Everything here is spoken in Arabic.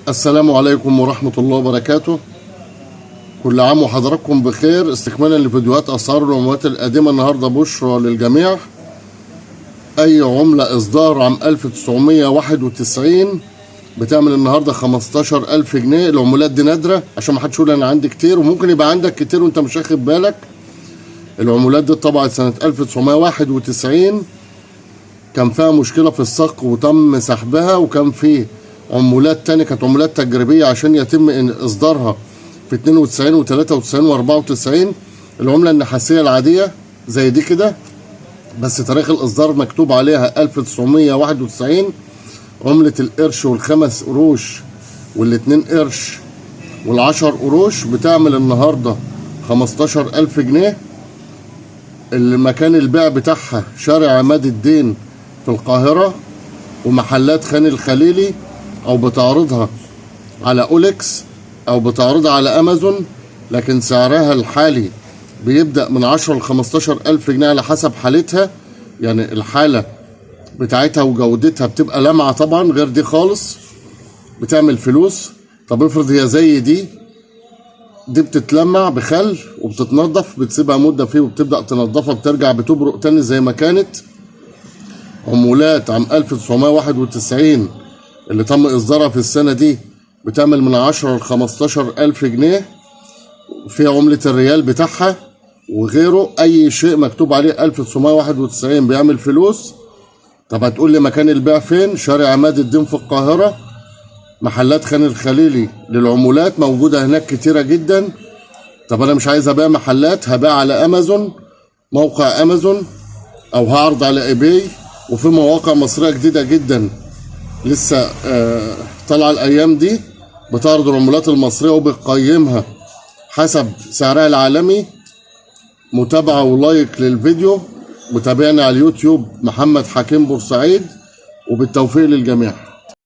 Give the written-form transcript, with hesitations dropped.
السلام عليكم ورحمة الله وبركاته. كل عام وحضراتكم بخير. استكمالا لفيديوهات أسعار العملات القديمة، النهاردة بشرى للجميع. أي عملة إصدار عام 1991 بتعمل النهاردة 15,000 جنيه. العملات دي نادرة عشان ما حدش يقول أنا عندي كتير، وممكن يبقى عندك كتير وأنت مش واخد بالك. العملات دي اتطبعت سنة 1991، كان فيها مشكلة في الصك وتم سحبها، وكان في عمولات تانية كانت عمولات تجريبية عشان يتم إصدارها في 92 و93 و94. العملة النحاسية العادية زي دي كده، بس تاريخ الإصدار مكتوب عليها 1991. عملة القرش والخمس قروش والاتنين قرش والعشر قروش بتعمل النهاردة 15,000 جنيه. المكان البيع بتاعها شارع عماد الدين في القاهرة ومحلات خان الخليلي، او بتعرضها على اوليكس او بتعرضها على امازون، لكن سعرها الحالي بيبدأ من 10 ل 15,000 جنيه على حسب حالتها. يعني الحالة بتاعتها وجودتها بتبقى لامعة طبعا، غير دي خالص بتعمل فلوس. طب افرض هي زي دي بتتلمع بخل وبتتنضف، بتسيبها مدة فيه وبتبدأ تنضفها، بترجع بتبرق تاني زي ما كانت. عمولات عام 1991 اللي تم إصدارها في السنة دي بتعمل من 10 ل 15,000 جنيه. في عملة الريال بتاعها وغيره، أي شيء مكتوب عليه 1991 بيعمل فلوس. طب هتقول لي مكان البيع فين؟ شارع عماد الدين في القاهرة. محلات خان الخليلي للعمولات موجودة هناك كتيرة جدا. طب أنا مش عايز أبيع محلات، هبيع على أمازون، موقع أمازون، أو هعرض على إيباي. وفي مواقع مصرية جديدة جدا لسه طالعة الأيام دي بتعرض العملات المصرية وبتقيمها حسب سعرها العالمي. متابعة ولايك للفيديو. متابعني على اليوتيوب محمد حكيم بورسعيد، وبالتوفيق للجميع.